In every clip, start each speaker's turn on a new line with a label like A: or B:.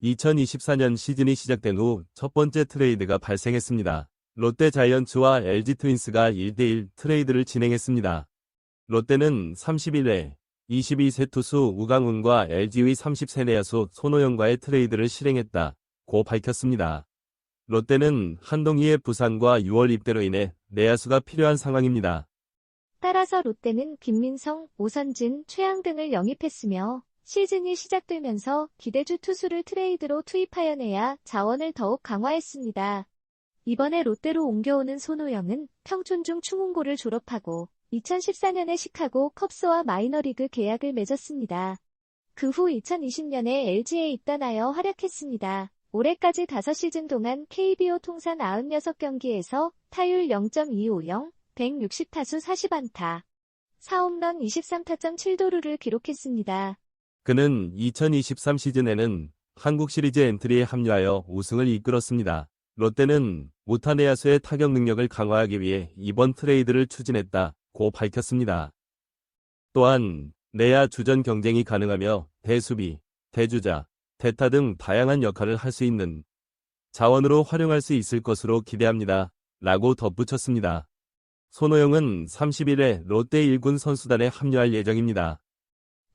A: 2024년 시즌이 시작된 후 첫 번째 트레이드가 발생했습니다. 롯데 자이언츠와 LG 트윈스가 1대1 트레이드를 진행했습니다. 롯데는 31회 22세 투수 우강훈과 LG의 30세 내야수 손호영과의 트레이드를 실행했다고 밝혔습니다. 롯데는 한동희의 부상과 6월 입대로 인해 내야수가 필요한 상황입니다.
B: 따라서 롯데는 김민성, 오선진, 최양 등을 영입했으며 시즌이 시작되면서 기대주 투수를 트레이드로 투입하여 내야 자원을 더욱 강화했습니다. 이번에 롯데로 옮겨오는 손호영은 평촌중 충운고를 졸업하고 2014년에 시카고 컵스와 마이너리그 계약을 맺었습니다. 그 후 2020년에 LG에 입단하여 활약했습니다. 올해까지 5시즌 동안 KBO 통산 96경기에서 타율 0.250, 160타수 40안타, 4홈런 23타점 7도루를 기록했습니다.
A: 그는 2023 시즌에는 한국 시리즈 엔트리에 합류하여 우승을 이끌었습니다. 롯데는 우타 내야수의 타격 능력을 강화하기 위해 이번 트레이드를 추진했다고 밝혔습니다. 또한 내야 주전 경쟁이 가능하며 대수비, 대주자, 대타 등 다양한 역할을 할 수 있는 자원으로 활용할 수 있을 것으로 기대합니다. 라고 덧붙였습니다. 손호영은 30일에 롯데 1군 선수단에 합류할 예정입니다.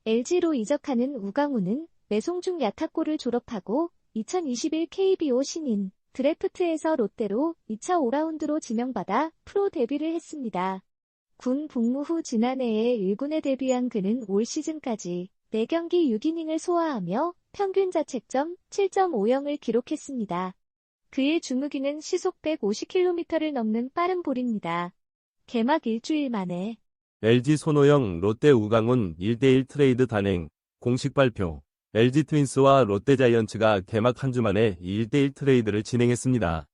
B: LG로 이적하는 우강훈은 매송중 야타골을 졸업하고 2021 KBO 신인 드래프트에서 롯데로 2차 5라운드로 지명받아 프로 데뷔를 했습니다. 군 복무 후 지난해에 1군에 데뷔한 그는 올 시즌까지 4경기 6이닝을 소화하며 평균 자책점 7.50을 기록했습니다. 그의 주무기는 시속 150km를 넘는 빠른 볼입니다. 개막 일주일 만에
A: LG 손호영, 롯데 우강훈 1대1 트레이드 단행, 공식 발표. LG 트윈스와 롯데 자이언츠가 개막 한 주 만에 1대1 트레이드를 진행했습니다.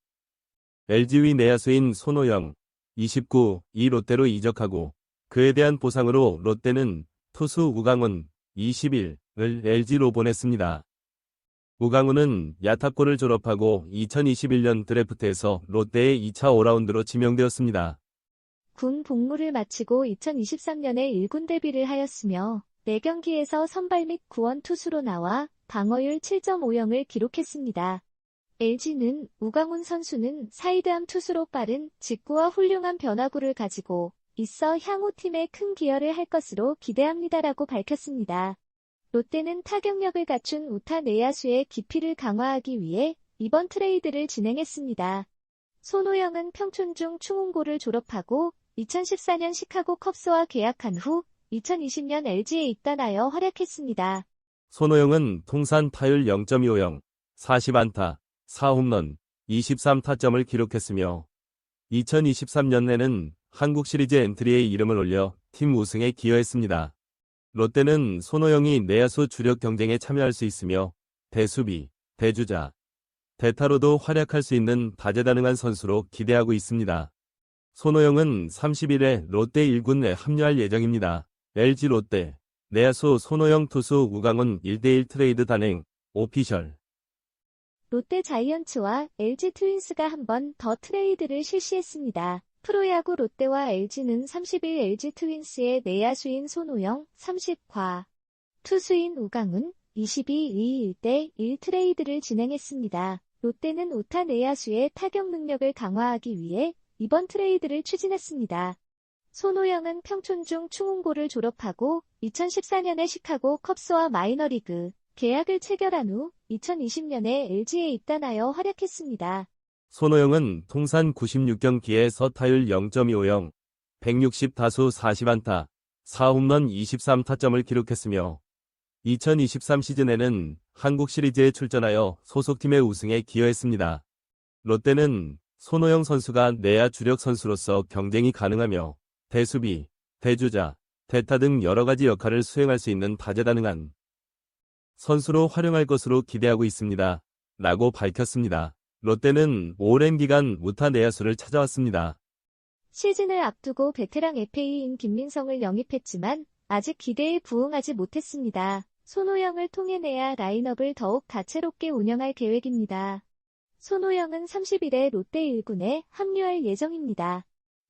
A: LG의 내야수인 손호영, 29이 롯데로 이적하고 그에 대한 보상으로 롯데는 투수 우강훈, 21을 LG로 보냈습니다. 우강훈은 야타골을 졸업하고 2021년 드래프트에서 롯데의 2차 5라운드로 지명되었습니다.
B: 군 복무를 마치고 2023년에 1군 데뷔를 하였으며 4경기에서 선발 및 구원 투수로 나와 방어율 7.50을 기록했습니다. LG는 우강훈 선수는 사이드암 투수로 빠른 직구와 훌륭한 변화구를 가지고 있어 향후 팀에 큰 기여를 할 것으로 기대합니다라고 밝혔습니다. 롯데는 타격력을 갖춘 우타 내야수의 깊이를 강화하기 위해 이번 트레이드를 진행했습니다. 손호영은 평촌중 충운고를 졸업하고 2014년 시카고 컵스와 계약한 후 2020년 LG에 입단하여 활약했습니다.
A: 손호영은 통산 타율 0.250, 40안타, 4홈런, 23타점을 기록했으며 2023년에는 한국 시리즈 엔트리에 이름을 올려 팀 우승에 기여했습니다. 롯데는 손호영이 내야수 주력 경쟁에 참여할 수 있으며 대수비, 대주자, 대타로도 활약할 수 있는 다재다능한 선수로 기대하고 있습니다. 손호영은 30일에 롯데 1군에 합류할 예정입니다. LG 롯데, 내야수 손호영 투수 우강훈 1대1 트레이드 단행, 오피셜.
B: 롯데 자이언츠와 LG 트윈스가 한 번 더 트레이드를 실시했습니다. 프로야구 롯데와 LG는 30일 LG 트윈스의 내야수인 손호영 30과 투수인 우강훈 22의 1대1 트레이드를 진행했습니다. 롯데는 우타 내야수의 타격 능력을 강화하기 위해 이번 트레이드를 추진했습니다. 손호영은 평촌중 충운고를 졸업하고 2014년에 시카고 컵스와 마이너리그 계약을 체결한 후 2020년에 LG에 입단하여 활약했습니다.
A: 손호영은 통산 96경기에서 타율 0.250, 160타수 40안타, 4홈런 23타점을 기록했으며 2023 시즌에는 한국 시리즈에 출전하여 소속팀의 우승에 기여했습니다. 롯데는 손호영 선수가 내야 주력 선수로서 경쟁이 가능하며 대수비, 대주자, 대타 등 여러가지 역할을 수행할 수 있는 다재다능한 선수로 활용할 것으로 기대하고 있습니다. 라고 밝혔습니다. 롯데는 오랜 기간 우타 내야수를 찾아왔습니다.
B: 시즌을 앞두고 베테랑 FA인 김민성을 영입했지만 아직 기대에 부응하지 못했습니다. 손호영을 통해 내야 라인업을 더욱 다채롭게 운영할 계획입니다. 손호영은 30일에 롯데 1군에 합류할 예정입니다.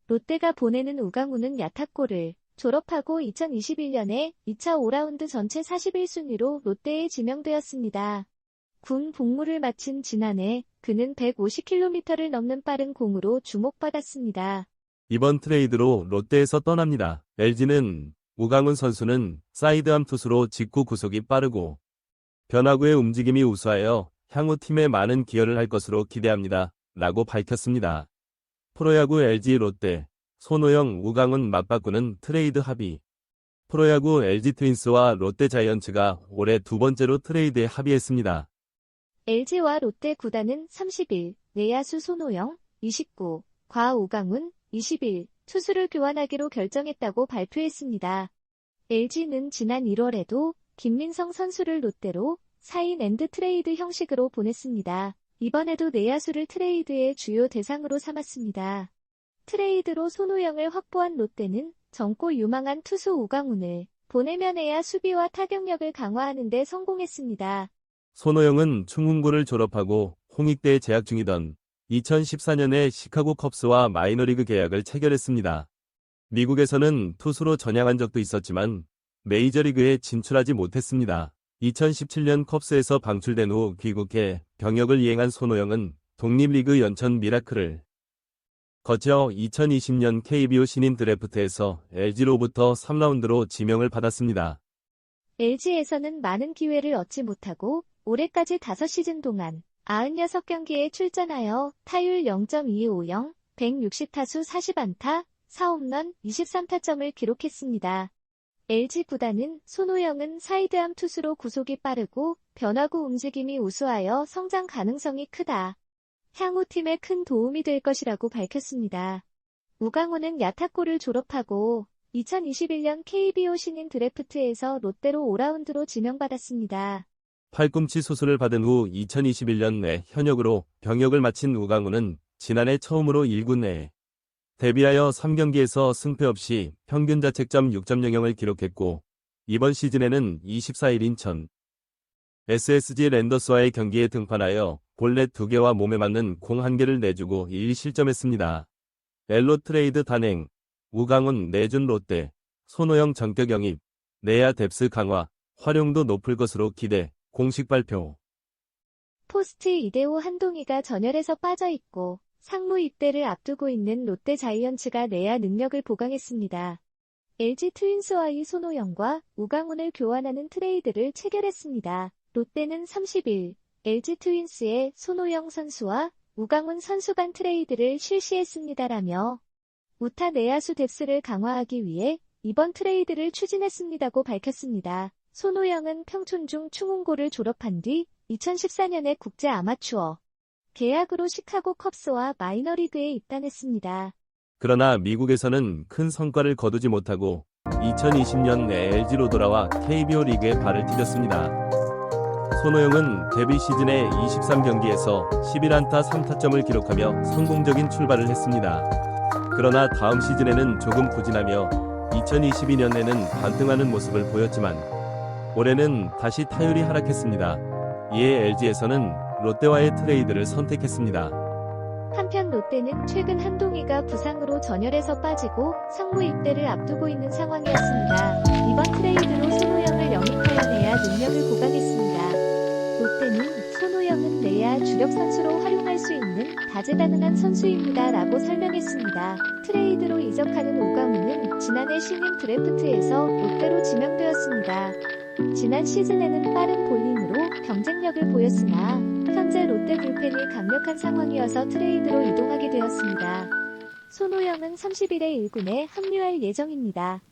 B: 롯데가 보내는 우강훈은 야타골을 졸업하고 2021년에 2차 5라운드 전체 41순위로 롯데에 지명되었습니다. 군 복무를 마친 지난해 그는 150km를 넘는 빠른 공으로 주목받았습니다.
A: 이번 트레이드로 롯데에서 떠납니다. LG는 우강훈 선수는 사이드암 투수로 직구 구속이 빠르고 변화구의 움직임이 우수하여 향후 팀에 많은 기여를 할 것으로 기대합니다. 라고 밝혔습니다. 프로야구 LG 롯데, 손호영, 우강훈 맞바꾸는 트레이드 합의. 프로야구 LG 트윈스와 롯데 자이언츠가 올해 두 번째로 트레이드에 합의했습니다.
B: LG와 롯데 구단은 30일 내야수 손호영, 29, 과 우강훈, 21, 투수를 교환하기로 결정했다고 발표했습니다. LG는 지난 1월에도 김민성 선수를 롯데로 4인 엔드 트레이드 형식으로 보냈습니다. 이번에도 내야수를 트레이드의 주요 대상으로 삼았습니다. 트레이드로 손호영을 확보한 롯데는 젊고 유망한 투수 우강훈을 보내면 내야 수비와 타격력을 강화하는 데 성공했습니다.
A: 손호영은 충훈고를 졸업하고 홍익대에 재학 중이던 2014년에 시카고 컵스와 마이너리그 계약을 체결했습니다. 미국에서는 투수로 전향한 적도 있었지만 메이저리그에 진출하지 못했습니다. 2017년 컵스에서 방출된 후 귀국해 병역을 이행한 손호영은 독립리그 연천 미라클을 거쳐 2020년 KBO 신인 드래프트에서 LG로부터 3라운드로 지명을 받았습니다.
B: LG에서는 많은 기회를 얻지 못하고 올해까지 5시즌 동안 96경기에 출전하여 타율 0.250, 160타수 40안타, 4홈런, 23타점을 기록했습니다. LG 구단은 손호영은 사이드암 투수로 구속이 빠르고 변화구 움직임이 우수하여 성장 가능성이 크다. 향후 팀에 큰 도움이 될 것이라고 밝혔습니다. 우강훈은 야타골을 졸업하고 2021년 KBO 신인 드래프트에서 롯데로 5라운드로 지명받았습니다.
A: 팔꿈치 수술을 받은 후 2021년 내 현역으로 병역을 마친 우강훈은 지난해 처음으로 1군 내에 데뷔하여 3경기에서 승패 없이 평균 자책점 6.00을 기록했고 이번 시즌에는 24일 인천 SSG 랜더스와의 경기에 등판하여 볼넷 2개와 몸에 맞는 공 1개를 내주고 1실점했습니다. 엘로 트레이드 단행, 우강훈 내준 롯데, 손호영 전격 영입, 내야 뎁스 강화, 활용도 높을 것으로 기대, 공식 발표.
B: 포스트 이대호 한동희가 전열에서 빠져있고 상무 입대를 앞두고 있는 롯데 자이언츠가 내야 능력을 보강했습니다. LG 트윈스와의 손호영과 우강훈을 교환하는 트레이드를 체결했습니다. 롯데는 30일 LG 트윈스의 손호영 선수와 우강훈 선수 간 트레이드를 실시했습니다라며 우타 내야수 뎁스를 강화하기 위해 이번 트레이드를 추진했습니다고 밝혔습니다. 손호영은 평촌중 충훈고를 졸업한 뒤 2014년에 국제 아마추어 계약으로 시카고 컵스와 마이너리그에 입단했습니다.
A: 그러나 미국에서는 큰 성과를 거두지 못하고 2020년 내 LG로 돌아와 KBO 리그에 발을 디뎠습니다. 손호영은 데뷔 시즌의 23경기에서 11안타 3타점을 기록하며 성공적인 출발을 했습니다. 그러나 다음 시즌에는 조금 부진하며 2022년에는 반등하는 모습을 보였지만 올해는 다시 타율이 하락했습니다. 이에 LG에서는 롯데와의 트레이드를 선택했습니다.
B: 한편 롯데는 최근 한동희가 부상으로 전열에서 빠지고 상무 입대를 앞두고 있는 상황이었습니다. 이번 트레이드로 손호영을 영입하여 내야 능력을 보강했습니다. 롯데는 손호영은 내야 주력 선수로 활용할 수 있는 다재다능한 선수입니다 라고 설명했습니다. 트레이드로 이적하는 우강훈은 지난해 신인 드래프트에서 롯데로 지명되었습니다. 지난 시즌에는 빠른 볼링으로 경쟁력을 보였으나 현재 롯데 불펜이 강력한 상황이어서 트레이드로 이동하게 되었습니다. 손호영은 30일에 1군에 합류할 예정입니다.